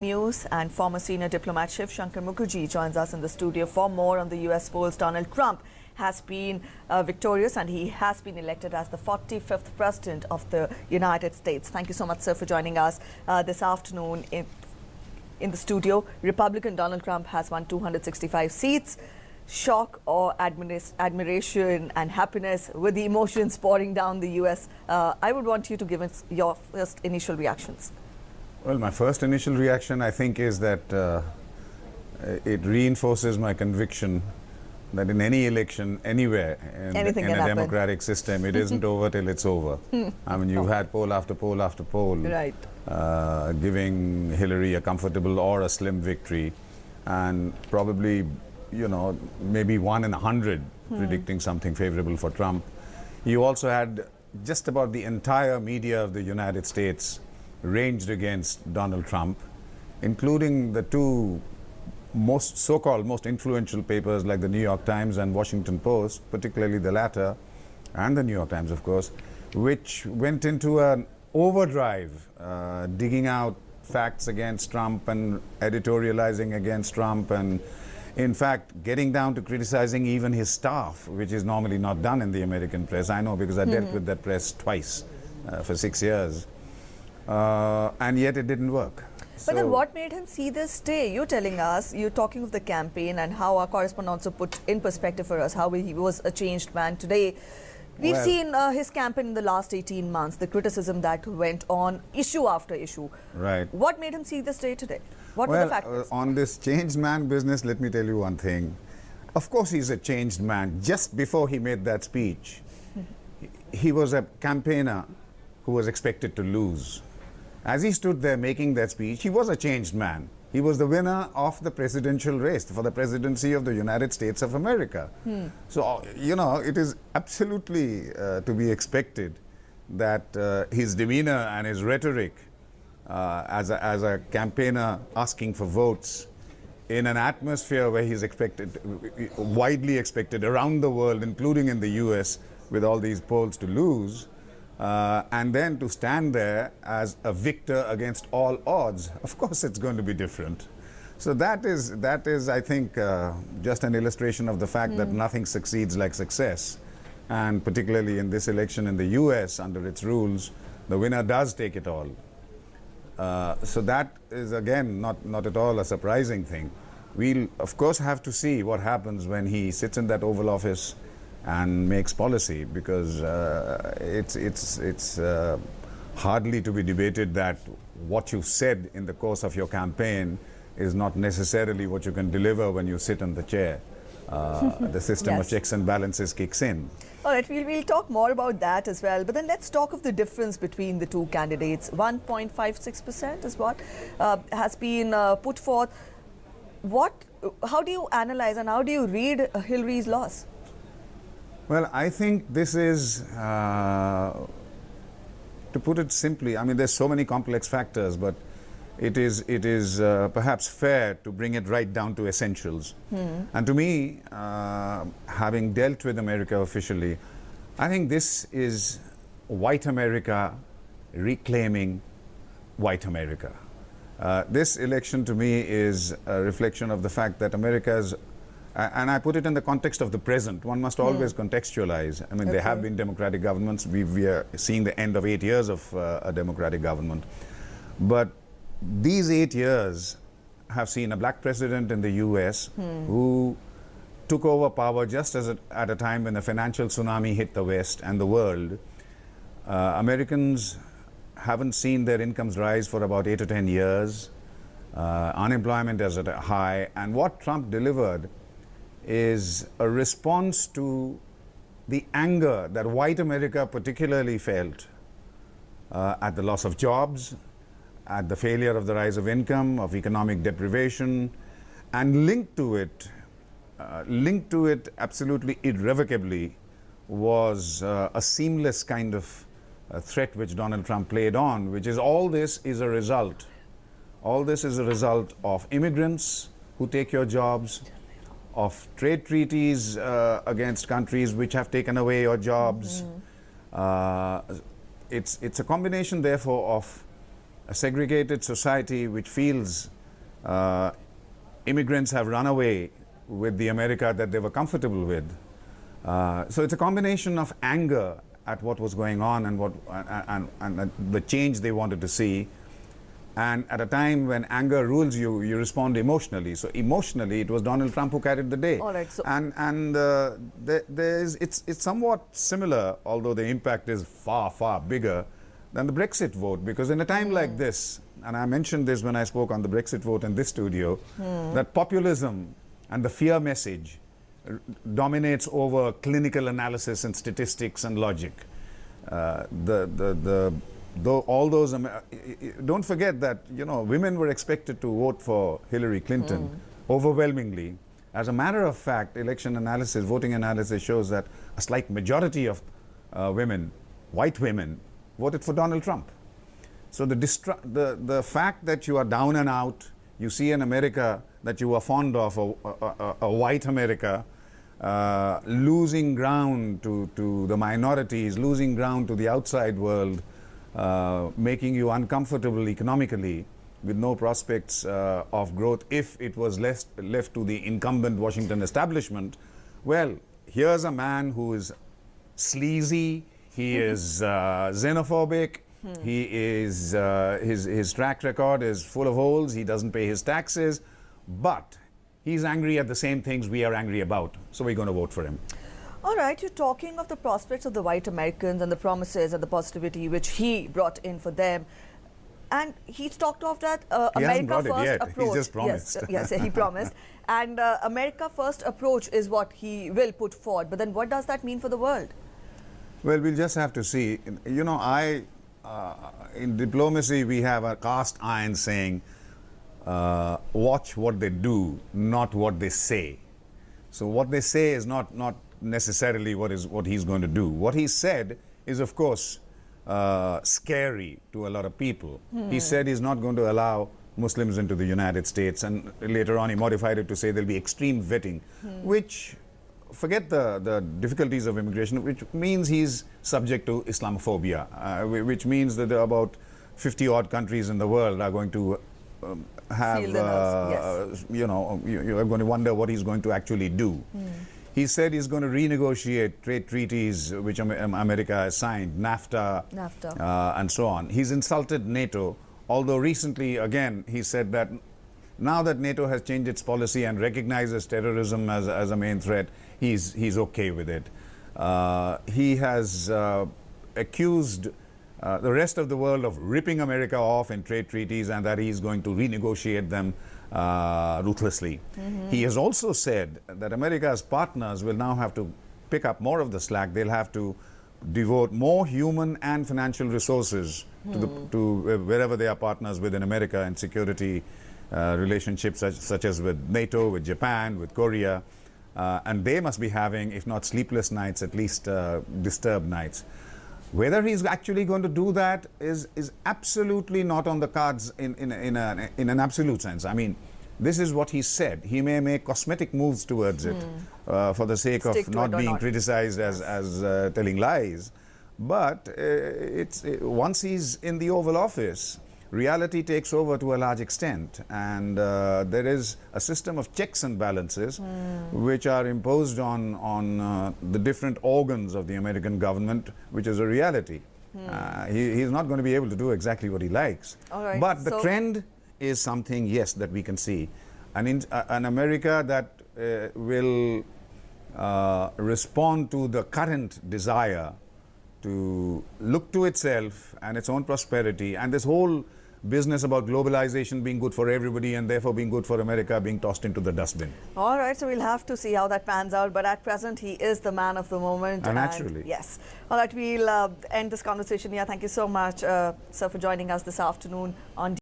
News and former senior diplomat Shiv Shankar Mukherjee joins us in the studio for more on the US polls. Donald Trump has been victorious and he has been elected as the 45th president of the United States. Thank you so much, sir, for joining us this afternoon in the studio. Republican Donald Trump has won 265 seats. Shock or admiration and happiness with the emotions pouring down the US. I would want you to give us your first initial reactions. Well, my first initial reaction, I think, is that it reinforces my conviction that in any election, anywhere, in a democratic system, it isn't over till it's over. I mean, you've had poll after poll after poll, right, giving Hillary a comfortable or a slim victory, and probably, you know, maybe 1 in 100 predicting something favorable for Trump. You also had just about the entire media of the United States ranged against Donald Trump, including the two so-called most influential papers like the New York Times and Washington Post, particularly the latter, and the New York Times, of course, which went into an overdrive, digging out facts against Trump and editorializing against Trump, and in fact getting down to criticizing even his staff, which is normally not done in the American press. I know, because I dealt with that press twice for 6 years. And yet it didn't work. But then what made him see this day? You're telling us, you're talking of the campaign and how our correspondent also put in perspective for us how he was a changed man today. We've seen his campaign in the last 18 months, the criticism that went on issue after issue. Right. What made him see this day today? What were the factors? On this changed man business, let me tell you one thing. Of course he's a changed man. Just before he made that speech, he was a campaigner who was expected to lose. As he stood there making that speech, he was a changed man. He was the winner of the presidential race for the presidency of the United States of America. So, you know, it is absolutely to be expected that his demeanor and his rhetoric as a campaigner asking for votes in an atmosphere where he's widely expected around the world, including in the US, with all these polls to lose, and then to stand there as a victor against all odds, of course it's going to be different. So that is I think, just an illustration of the fact that nothing succeeds like success. And particularly in this election in the US, under its rules, the winner does take it all. So that is, again, not at all a surprising thing. We'll, of course, have to see what happens when he sits in that Oval Office and makes policy, because it's hardly to be debated that what you said in the course of your campaign is not necessarily what you can deliver when you sit on the chair. The system of checks and balances kicks in. All right, we'll talk more about that as well. But then let's talk of the difference between the two candidates. 1.56% is what has been put forth. How do you analyze and how do you read Hillary's loss? Well, I think this is, to put it simply, I mean, there's so many complex factors, but it is perhaps fair to bring it right down to essentials. And to me, having dealt with America officially, I think this is white America reclaiming white America. This election to me is a reflection of the fact that America's, and I put it in the context of the present. One must always contextualize. I mean, there have been democratic governments. We are seeing the end of 8 years of a democratic government. But these 8 years have seen a black president in the US who took over power just at a time when the financial tsunami hit the West and the world. Americans haven't seen their incomes rise for about 8 or 10 years. Unemployment is at a high. And what Trump delivered is a response to the anger that white America particularly felt at the loss of jobs, at the failure of the rise of income, of economic deprivation, and linked to it absolutely irrevocably was a seamless kind of threat which Donald Trump played on, which is all this is a result of immigrants who take your jobs, of trade treaties against countries which have taken away your jobs. It's a combination, therefore, of a segregated society which feels immigrants have run away with the America that they were comfortable with. So it's a combination of anger at what was going on and the change they wanted to see. And at a time when anger rules you, you respond emotionally. So emotionally, it was Donald Trump who carried the day. All right, so it's somewhat similar, although the impact is far, far bigger than the Brexit vote. Because in a time like this, and I mentioned this when I spoke on the Brexit vote in this studio, that populism and the fear message dominates over clinical analysis and statistics and logic. All those, don't forget that, you know, women were expected to vote for Hillary Clinton overwhelmingly. As a matter of fact, election analysis, voting analysis shows that a slight majority of women, white women, voted for Donald Trump. So the fact that you are down and out, you see an America that you are fond of, a white America, losing ground to the minorities, losing ground to the outside world, making you uncomfortable economically with no prospects of growth if it was left to the incumbent Washington establishment. Well, here's a man who is sleazy, he is xenophobic, he is, his track record is full of holes, he doesn't pay his taxes, but he's angry at the same things we are angry about, so we're going to vote for him. All right, you're talking of the prospects of the white Americans and the promises and the positivity which he brought in for them. And he's talked of that America First approach. He's just promised. Yes, he promised. And America First approach is what he will put forward. But then what does that mean for the world? Well, we'll just have to see. You know, in diplomacy, we have a cast iron saying, watch what they do, not what they say. So what they say is not necessarily what he's going to do. What he said is, of course, scary to a lot of people. He said he's not going to allow Muslims into the United States, and later on he modified it to say there'll be extreme vetting, which, forget the difficulties of immigration, which means he's subject to Islamophobia, which means that there are about 50-odd countries in the world are going to have, you know, you're going to wonder what he's going to actually do. He said he's going to renegotiate trade treaties which America has signed, NAFTA. And so on. He's insulted NATO, although recently, again, he said that now that NATO has changed its policy and recognizes terrorism as a main threat, he's okay with it. He has accused the rest of the world of ripping America off in trade treaties and that he's going to renegotiate them ruthlessly. He has also said that America's partners will now have to pick up more of the slack. They'll have to devote more human and financial resources to wherever they are partners within America in security relationships such as with NATO, with Japan, with Korea. And they must be having, if not sleepless nights, at least disturbed nights. Whether he's actually going to do that is absolutely not on the cards in an absolute sense. I mean, this is what he said. He may make cosmetic moves towards it for the sake of not being criticized as telling lies. But once he's in the Oval Office, reality takes over to a large extent, and there is a system of checks and balances which are imposed on the different organs of the American government, which is a reality. He's not going to be able to do exactly what he likes. But the trend is something, yes, that we can see. An America that will respond to the current desire to look to itself and its own prosperity, and this whole business about globalization being good for everybody and therefore being good for America being tossed into the dustbin. All right, so we'll have to see how that pans out, but at present he is the man of the moment. Naturally. Yes. All right, we'll end this conversation here. Thank you so much, sir, for joining us this afternoon on